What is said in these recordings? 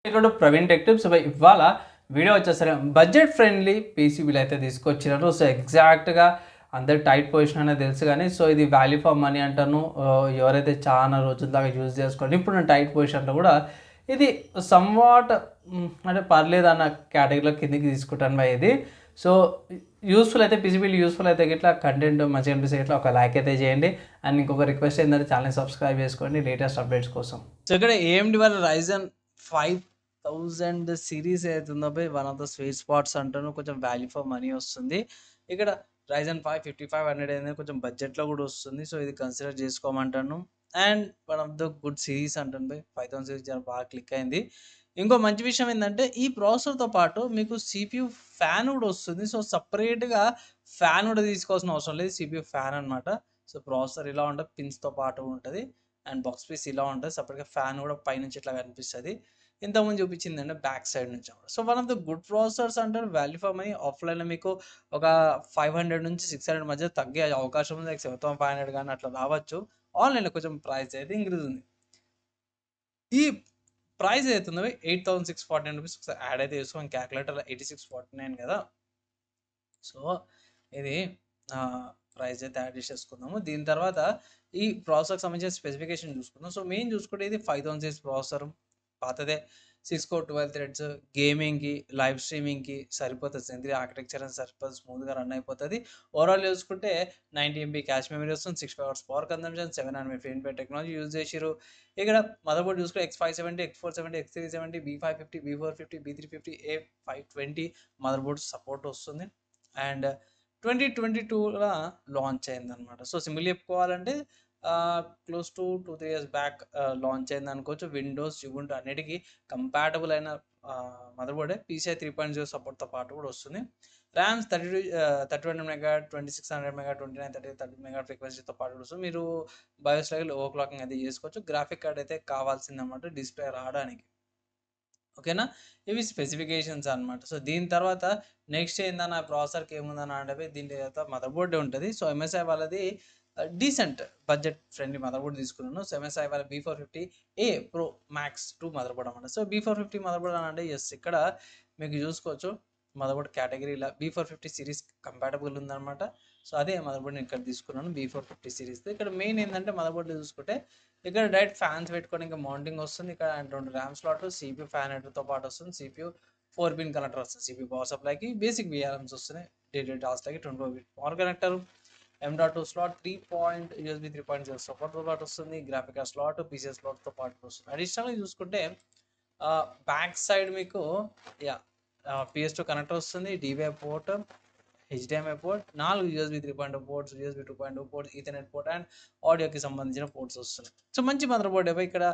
ఇక్కడ Praveen tech tips ఇవాళ video వచ్చేసరి budget friendly పీసీబీలు అయితే తీసుకొచ్చినారు. సో ఎగ్జాక్ట్గా అందరు టైట్ పొజిషన్ అనేది తెలుసు కానీ సో ఇది వాల్యూ ఫర్ మనీ అంటాను. ఎవరైతే చాలా రోజుల దాకా యూజ్ చేసుకోండి ఇప్పుడు నేను టైట్ పొజిషన్లో కూడా ఇది సమ్వాట్ అంటే పర్లేదు అన్న కేటగిరీలో కిందికి తీసుకుంటాను ఇది. సో యూస్ఫుల్ అయితే పీసీబీలు యూస్ఫుల్ అయితే ఇట్లా కంటెంట్ మంచిగా అనిపిస్తే ఇట్లా ఒక లైక్ అయితే చేయండి. అండ్ ఇంకొక రిక్వెస్ట్ ఏంటంటే ఛానల్ సబ్స్క్రైబ్ చేసుకోండి లేటెస్ట్ అప్డేట్స్ కోసం. సో ఇక్కడ ఏఎండి వాళ్ళ రైజన్ 5000 సిరీస్ అవుతుందో one of the sweet spots అంటాను. కొంచెం వాల్యూ ఫర్ మనీ వస్తుంది. ఇక్కడ రైజన్ 5 5500 అనేది కొంచెం బడ్జెట్లో కూడా వస్తుంది. సో ఇది కన్సిడర్ చేసుకోమంటాను. And one of the good series అంటాను 5000 సిరీస్ చాలా బాగా క్లిక్ అయింది. ఇంకో మంచి విషయం ఏంటంటే ఈ ప్రాసెసర్తో పాటు మీకు సిపియు ఫ్యాన్ కూడా వస్తుంది. సో సపరేట్గా ఫ్యాన్ కూడా తీసుకోవాల్సిన అవసరం లేదు. సిపియు ఫ్యాన్ అనమాట. సో ప్రాసెసర్ ఇలా ఉంటుంది, పిన్స్తో పాటు ఉంటుంది. అండ్ బాక్స్ పీస్ ఇలా ఉంటుంది. సపరేట్గా ఫ్యాన్ కూడా పైనుంచి ఇట్లా కనిపిస్తుంది. ఇంతకుముందు చూపించింది అంటే బ్యాక్ సైడ్ నుంచి. So one of the good processors అంటారు. వాల్యూ ఫర్ మనీ ఆఫ్లైన్లో మీకు ఒక 500 నుంచి 600 మధ్య తగ్గే అవకాశం ఉంది. 7500 కానీ అట్లా రావచ్చు. ఆన్లైన్లో కొంచెం ప్రైస్ అయితే ఇంక్రీజ్ ఉంది. ఈ ప్రైస్ అవుతుందో 8649 రూపీస్ ఒకసారి యాడ్ అయితే చేసుకోండి. క్యాలిక్యులేటర్ 8649 కదా. సో ఇది ప్రైస్ అయితే యాడ్ చేసేసుకుందాము. దీని తర్వాత ఈ ప్రాసెసర్కి సంబంధించిన స్పెసిఫికేషన్ చూసుకుందాం. సో మెయిన్ చూసుకుంటే ఇది 5000 సిరీస్ ప్రాసెసర్ పాతదే. 6 కోర్ 12 థ్రెడ్స్ గేమింగ్కి లైవ్ స్ట్రీమింగ్కి సరిపోతుంది. సెంద్రీ ఆర్కిటెక్చర్ అని సరిపోతుంది, స్మూత్గా రన్ అయిపోతుంది. ఓవరాల్ చూసుకుంటే 90 MB క్యాష్ మెమరీ వస్తుంది. 65 hours power consumption, 7nm FinFET technology use చేసిరు. ఇక్కడ మదర్ బోర్డ్ చూసుకుంటే X570, X470, X370, B550, B450, B350, A520 mother board support వస్తుంది. అండ్ 2022లో లాంచ్ అయిందనమాట. సో సింపుల్ చెప్పుకోవాలంటే close to 2-3 years back launch అయింది అనుకోవచ్చు. Windows యుబుంటు అన్నిటికీ కంపాటబుల్ అయిన మదర్ బోర్డే. PCI 3.0 సపోర్ట్తో పాటు కూడా వస్తుంది. ర్యామ్స్ 31 మెగా, 2600 మెగా, 2930, 30 మెగా ఫ్రీక్వెన్సీతో పాటు వస్తుంది. మీరు బయోస్ లెవెల్ ఓవర్క్లాకింగ్ అయితే చేసుకోవచ్చు. గ్రాఫిక్ కార్డ్ అయితే కావాల్సిందన్నమాట డిస్ప్లే రావడానికి. ఓకేనా, ఇవి స్పెసిఫికేషన్స్ అనమాట. సో దీని తర్వాత నెక్స్ట్ ఏందన్న ప్రాసెసర్కి ఏముందన్న అంటే దీని తర్వాత మదర్ బోర్డే ఉంటుంది. సో MSI వాళ్ళది decent budget friendly mother board తీసుకున్నాను. సో MSI వాళ్ళ B450A Pro Max 2 mother board అనమాట. సో B450 మదర్ బోర్డ్ అని అంటే ఎస్ ఇక్కడ మీకు చూసుకోవచ్చు మదర్ బోర్డ్ కేటగిరీలో B450 సిరీస్ కంపాటబుల్ ఉందన్నమాట. సో అదే మదర్ బోర్డ్ నేను ఇక్కడ తీసుకున్నాను B450 సిరీస్. ఇక్కడ మెయిన్ ఏంటంటే మదర్ బోర్డ్ చూసుకుంటే ఇక్కడ డైరెక్ట్ ఫ్యాన్స్ పెట్టుకొని ఇంకా మౌంటింగ్ వస్తుంది. ఇక్కడ 2 ర్యామ్ స్లాట్, CPU ఫ్యాన్ హెడర్తో పాటు వస్తుంది. CPU 4 పిన్ కనెక్టర్ వస్తుంది. CPU పవర్ సప్లైకి బేసిక్ VRMs వస్తున్నాయి. డే టాస్క్లకి 24 bit power connector, M.2 slot, 3 USB 3.0 సపోర్ట్తో పాటు వస్తుంది. గ్రాఫిక్ కార్డ్ స్లాట్, PCI స్లాట్తో పాటు వస్తుంది. అడిషనల్గా చూసుకుంటే బ్యాక్ సైడ్ మీకు PS2 కనెక్టర్ వస్తుంది. DVI port, HDMI port, 4 USB 3.0 ports, USB 2.0 ports, Ethernet port and ఆడియోకి సంబంధించిన పోర్ట్స్ వస్తున్నాయి. సో మంచి మదర్ బోర్డ్ ఇక్కడ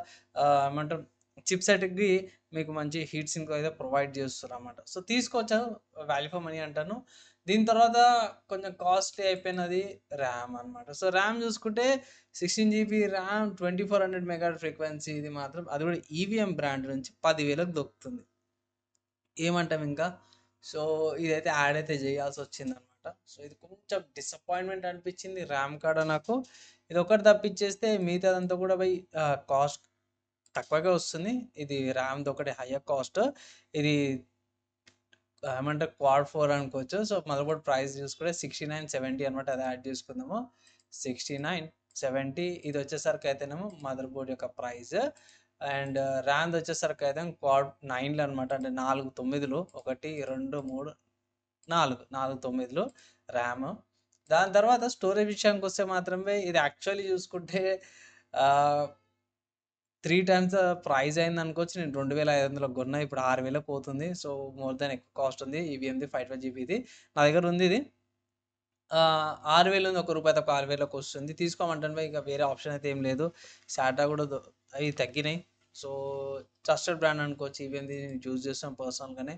ఏమంటారు చిప్ సెట్కి మీకు మంచి హీట్ సింక్ అయితే ప్రొవైడ్ చేస్తారు అన్నమాట. సో తీసుకోవచ్చు, వాల్యూ ఫర్ మనీ అంటాను. దీని తర్వాత కొంచెం కాస్ట్లీ అయిపోయినది ర్యామ్ అనమాట. సో ర్యామ్ చూసుకుంటే 16 GB ర్యామ్, 2400 మెగా ఫ్రీక్వెన్సీ. ఇది మాత్రం అది కూడా EVM బ్రాండ్ నుంచి 10,000కి దొరుకుతుంది. ఏమంటాం ఇంకా. సో ఇదైతే యాడ్ అయితే చేయాల్సి వచ్చిందనమాట. సో ఇది కొంచెం డిసప్పాయింట్మెంట్ అనిపించింది ర్యామ్ కార్డ్ నాకు. ఇది ఒకటి తప్పించేస్తే మిగతాదంతా కూడా కాస్ట్ తక్కువగా వస్తుంది. ఇది ర్యామ్ది ఒకటి హయ్యర్ కాస్ట్. ఇది ఏమంటే క్వాడ్ 4 అనుకోవచ్చు. సో మదర్ బోర్డ్ ప్రైస్ చూసుకుంటే 6970 అనమాట. అది యాడ్ చేసుకుందాము 6970. ఇది వచ్చేసరికి అయితేనేమో మదర్ బోర్డ్ యొక్క ప్రైస్. అండ్ ర్యామ్ వచ్చేసరికి అయితే క్వాడ్ 9 అనమాట. అంటే 4 9లు 1 2 3 4 9లు ర్యామ్. దాని తర్వాత స్టోరేజ్ విషయానికి వస్తే మాత్రమే ఇది యాక్చువల్లీ చూసుకుంటే 3 times ప్రైస్ అయింది అనుకోవచ్చు. నేను 2500 కొన్నా, ఇప్పుడు 6000 పోతుంది. సో మోర్ దాన్ ఎక్కువ కాస్ట్ ఉంది. EVMది 55 GBది నా దగ్గర ఉంది. ఇది 6000 ఉంది. ₹1 తక్కువ 6000కి వస్తుంది. తీసుకోమంటాను. ఇక వేరే ఆప్షన్ అయితే ఏం లేదు. సాటా కూడా అవి తగ్గినాయి. సో ట్రస్టెడ్ బ్రాండ్ అనుకోవచ్చు. EVMది నేను చూస్ చేస్తాను పర్సనల్గానే.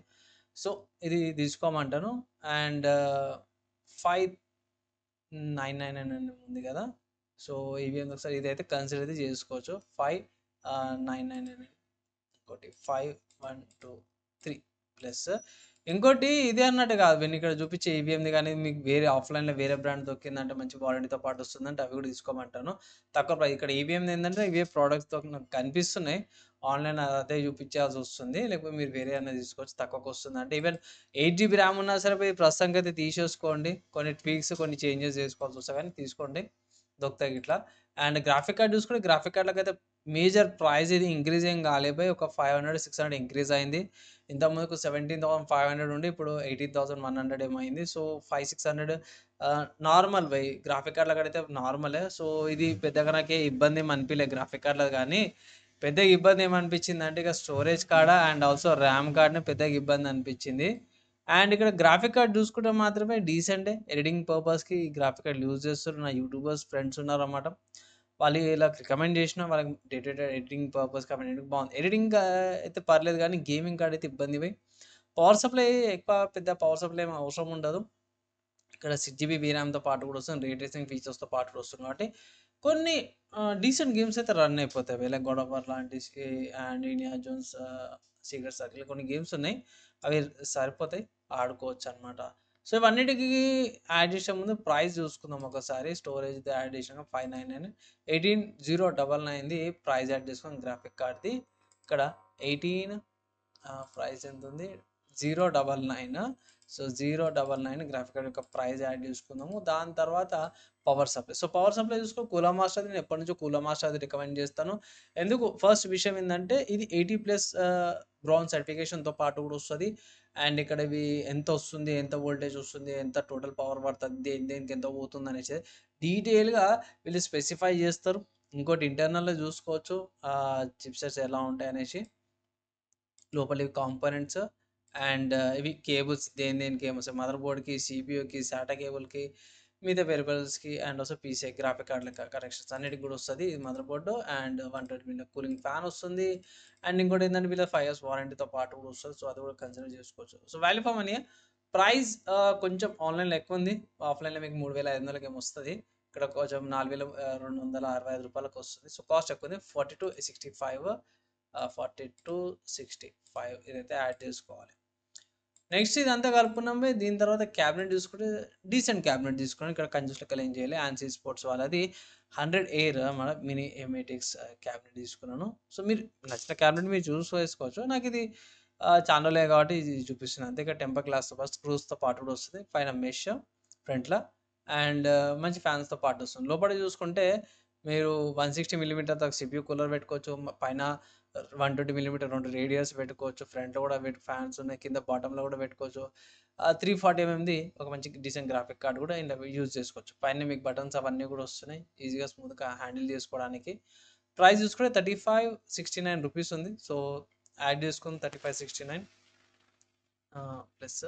సో ఇది తీసుకోమంటాను. అండ్ 599 ఉంది కదా. సో EVM ఒకసారి ఇదైతే కన్సిడర్ అయితే చేసుకోవచ్చు. 599 ఇంకోటి 5123 ప్లస్ ఇంకోటి ఇదే అన్నట్టు కాదు. నేను ఇక్కడ చూపించే EVMది కానీ మీకు వేరే ఆఫ్లైన్లో వేరే బ్రాండ్ దొరికిందంటే మంచి వారంటీతో పాటు వస్తుందంటే అవి కూడా తీసుకోమంటాను. తక్కువ ప్రైస్. ఇక్కడ EVMది ఏంటంటే ఇవే ప్రోడక్ట్స్తో నాకు కనిపిస్తున్నాయి ఆన్లైన్ అదే చూపించాల్సి వస్తుంది, లేకపోతే మీరు వేరే అనేది తీసుకోవచ్చు, తక్కువకి వస్తుంది. అంటే ఈవెన్ 8 GB ర్యామ్ ఉన్నా సరే పోయి ప్రస్తుతానికి అయితే తీసేసుకోండి, కొన్ని ట్వీక్స్ కొన్ని చేంజెస్ చేసుకోవాల్సి వస్తాయి కానీ తీసుకోండి, దొరుకుతాయి ఇట్లా. అండ్ గ్రాఫిక్ కార్డ్ చూసుకుంటే గ్రాఫిక్ కార్డ్లకి అయితే మేజర్ ప్రైస్ ఇది ఇంక్రీజ్ ఏం కాలేపోయి ఒక 500-600 ఇంక్రీజ్ అయింది. ఇంతకుముందుకు 17,500 ఉండి ఇప్పుడు 18,100 ఏమో అయింది. సో 500-600 నార్మల్ బై గ్రాఫిక్ కార్డ్ల అయితే నార్మలే. సో ఇది పెద్దగా నాకే ఇబ్బంది ఏమి అనిపించలేదు గ్రాఫిక్ కార్డ్లో, కానీ పెద్దగా ఇబ్బంది ఏమనిపించింది అంటే ఇక storage card and also RAM కార్డ్ని పెద్దగా ఇబ్బంది అనిపించింది. అండ్ ఇక్కడ గ్రాఫిక్ కార్డ్ చూసుకుంటే మాత్రమే డీసెంటే, ఎడిటింగ్ పర్పస్కి గ్రాఫిక్ కార్డ్ యూజ్ చేస్తారు. నా యూట్యూబర్స్ ఫ్రెండ్స్ ఉన్నారన్నమాట, వాళ్ళు ఇలా రికమెండ్ చేసిన వాళ్ళకి డే ఎడిటింగ్ పర్పస్ కాబట్టి బాగుంది. ఎడిటింగ్ అయితే పర్లేదు, కానీ గేమింగ్ కార్డ్ అయితే ఇబ్బంది పోయి. పవర్ సప్లై ఎక్కువ పెద్ద పవర్ సప్లై ఏం అవసరం ఉండదు. ఇక్కడ 6 GB VRAMతో పాటు కూడా వస్తుంది, రే ట్రేసింగ్ ఫీచర్స్తో పాటు కూడా వస్తుంది కాబట్టి కొన్ని డీసెంట్ గేమ్స్ అయితే రన్ అయిపోతాయి. లైక్ గాడ్ ఆఫ్ వార్ లాంటి and Indiana Jones, secret circle కొన్ని గేమ్స్ ఉన్నాయి, అవి సరిపోతాయి, ఆడుకోవచ్చు అనమాట. సో ఇవన్నిటికి యాడ్ చేసే ముందు ప్రైస్ చూసుకుందాం ఒకసారి. స్టోరేజ్ యాడ్ చేసినాక 599, 18,099ది ప్రైస్ యాడ్ చేసుకుని గ్రాఫిక్ కార్డ్ది. ఇక్కడ 18 ప్రైస్ ఎంత ఉంది, 099. సో 099 గ్రాఫిక్ కార్డ్ యొక్క ప్రైస్ యాడ్ చేసుకుందాము. దాని తర్వాత power supply. So power supply చూసుకో కూలర్ మాస్టర్, నేను ఎప్పటి నుంచో కూలర్ మాస్టర్ అది రికమెండ్ చేస్తాను. ఎందుకు ఫస్ట్ విషయం ఏంటంటే ఇది 80+ బ్రౌన్ సర్టిఫికేషన్తో పాటు కూడా వస్తుంది. అండ్ ఇక్కడ ఇవి ఎంత వస్తుంది, ఎంత వోల్టేజ్ వస్తుంది, ఎంత టోటల్ పవర్ పడుతుంది, దేనికి ఎంత పోతుంది అనేసి డీటెయిల్గా వీళ్ళు స్పెసిఫై చేస్తారు. ఇంకోటి ఇంటర్నల్లో చూసుకోవచ్చు చిప్సెట్స్ ఎలా ఉంటాయి అనేసి, లోపల కాంపోనెంట్స్ అండ్ ఇవి కేబుల్స్ దేనికి ఏమొస్తాయి, మదర్ బోర్డ్కి, సిపియూకి, సాటా కేబుల్కి, మిగతా పెరిఫెరల్స్కి and also PC graphic card connections అన్నిటికి కూడా వస్తుంది. ఇది motherboard and 120mm cooling fan వస్తుంది. అండ్ ఇంకోటి ఏంటంటే వీళ్ళ 5 years వారంటీతో పాటు కూడా వస్తుంది. సో అది కూడా కన్సిడర్ చేసుకోవచ్చు. So value for money price కొంచెం ఆన్లైన్లో ఎక్కువ ఉంది, ఆఫ్లైన్లో మీకు 3,500కి ఏమో వస్తుంది. ఇక్కడ కొంచెం 4,265 రూపాయలకు వస్తుంది. సో కాస్ట్ ఎక్కువ ఉంది. 4265 ఇదైతే యాడ్ చేసుకోవాలి. నెక్స్ట్ ఇదంతా కలుపుకున్నామే. దీని తర్వాత క్యాబినెట్ చూసుకుంటే డీసెంట్ క్యాబినెట్ తీసుకుని ఇక్కడ కంజూస్ లెక్కలు ఏం చేయాలి, ఆన్సీ స్పోర్ట్స్ వాళ్ళది 100 ఎయిర్ మన మినీ ఎమేటిక్స్ క్యాబినెట్ తీసుకున్నాను. సో మీరు నచ్చిన క్యాబినెట్ మీరు చూస్ చేసుకోవచ్చు. నాకు ఇది ఛానలే కాబట్టి ఇది చూపిస్తున్నాను అంతే. ఇక్కడ టెంపర్ గ్లాస్తో పాటు స్క్రూస్తో పాటు కూడా వస్తుంది, పైన మెష్ ఫ్రంట్లో అండ్ మంచి ఫ్యాన్స్తో పాటు వస్తుంది. లోపల చూసుకుంటే మీరు 160mm దాకా CPU కూలర్ పెట్టుకోవచ్చు, పైన 120mm 2 రేడియస్ పెట్టుకోవచ్చు, ఫ్రంట్లో కూడా ఫ్యాన్స్ ఉన్నాయి, కింద బాటంలో కూడా పెట్టుకోవచ్చు. 340mmది ఒక మంచి డీసెంట్ గ్రాఫిక్ కార్డ్ కూడా ఇందులో యూజ్ చేసుకోవచ్చు. పైన మీకు బటన్స్ అవన్నీ కూడా వస్తున్నాయి, ఈజీగా స్మూత్గా హ్యాండిల్ చేసుకోవడానికి. ప్రైస్ చూసుకుంటే 3569 రూపీస్ ఉంది. సో యాడ్ చేసుకుని 3569 ప్లస్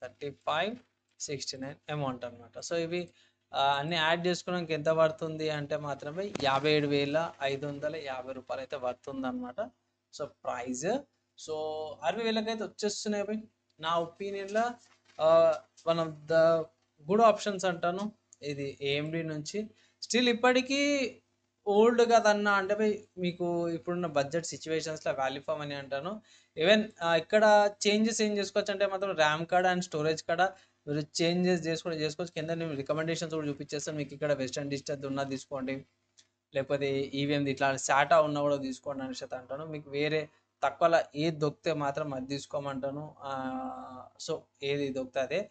3569 అమౌంట్ అనమాట. సో ఇవి అన్నీ యాడ్ చేసుకున్నాక ఎంత పడుతుంది అంటే మాత్రమే 57,550 రూపాయలు అయితే పడుతుంది అనమాట. సో ప్రైజ్ సో 60,000కి అయితే వచ్చేస్తున్నాయి బై. నా ఒపీనియన్లో one of the good options అంటాను ఇది ఏఎండి నుంచి. స్టిల్ ఇప్పటికీ ఓల్డ్ కదన్నా అంటే బై మీకు ఇప్పుడున్న బడ్జెట్ సిచ్యువేషన్స్లో వాల్యూ ఫర్ మనీ అంటాను. ఈవెన్ ఇక్కడ చేంజెస్ ఏం చేసుకోవచ్చు అంటే మాత్రం RAM card and storage card మీరు చేంజెస్ చేసుకోవచ్చు. కింద నేను రికమెండేషన్స్ కూడా చూపించేస్తాను మీకు. ఇక్కడ వెస్టర్న్ డిజిటల్ ఉన్నది తీసుకోండి, లేకపోతే ఈవీఎంది ఇట్లా సాటా ఉన్న కూడా తీసుకోండి అనేసి అంటాను. మీకు వేరే తక్కువలో ఏది దొరికితే మాత్రం అది తీసుకోమంటాను. సో ఏది దొరికితే అదే,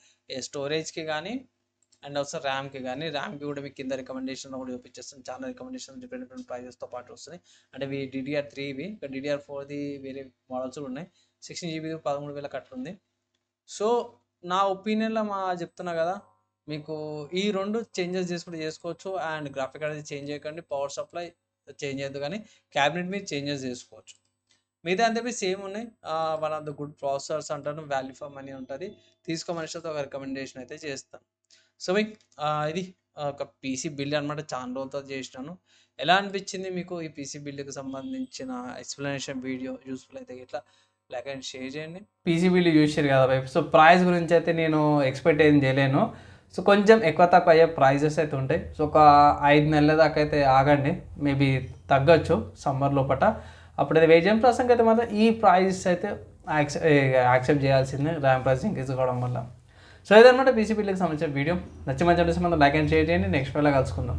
స్టోరేజ్కి కానీ అండ్ ఆల్సో ర్యామ్కి కానీ. ర్యామ్కి కూడా మీకు కింద రికమెండేషన్ కూడా చూపించేస్తాను. చాలా రికమెండేషన్ డిఫరెంట్ ప్రైజెస్తో పాటు వస్తున్నాయి. అంటే ఇవి DDR3వి, ఇక్కడ DDR4ది వేరే మోడల్స్ కూడా ఉన్నాయి. 16GB 13,000 కట్టుంది. సో నా ఒపీనియన్లో చెప్తున్నా కదా, మీకు ఈ రెండు చేంజెస్ చేసుకోవచ్చు. అండ్ గ్రాఫిక్ కార్డ్ చేంజ్ చేయకండి, పవర్ సప్లై చేంజ్ చేయద్దు, కానీ క్యాబినెట్ మీద చేంజెస్ చేసుకోవచ్చు. మిగతా అంతా సేమ్ ఉన్నాయి. One of the good processors అంటాను, వాల్యూ ఫర్ మనీ ఉంటుంది. తీసుకోమనితో ఒక రికమెండేషన్ అయితే చేస్తాను. సో ఇది ఒక పీసీ బిల్డ్ అనమాట, చాలా రోజులతో చేసినాను. ఎలా అనిపించింది మీకు ఈ పీసీ బిల్డ్కి సంబంధించిన ఎక్స్ప్లెనేషన్ వీడియో? యూస్ఫుల్ అయితే ఇట్లా లైక్ అండ్ షేర్ చేయండి. పీసీ బిల్డ్ చూసారు కదా వైపు. సో ప్రైస్ గురించి అయితే నేను ఎక్స్పెక్ట్ ఏం చేయలేను. సో కొంచెం ఎక్కువ తక్కువ అయ్యే ప్రైజెస్ అయితే ఉంటాయి. సో ఒక 5 నెలల దాకా అయితే ఆగండి, మేబీ తగ్గచ్చు సమ్మర్ లోపల. అప్పుడైతే వెయిట్ చేయడం. ప్రస్తుతానికి అయితే మాత్రం ఈ ప్రైస్ అయితే యాక్సెప్ట్ చేయాల్సిందే, ర్యామ్ ప్రైస్ ఇంక్రీజ్ కావడం వల్ల. సో ఇదన్నమాట పీసీ బిల్డ్కి సంబంధించిన వీడియో. నచ్చి మంచి అనిపిస్తే మనం లైక్ అండ్ షేర్ చేయండి. నెక్స్ట్ వీడియోలో కలుసుకుందాం.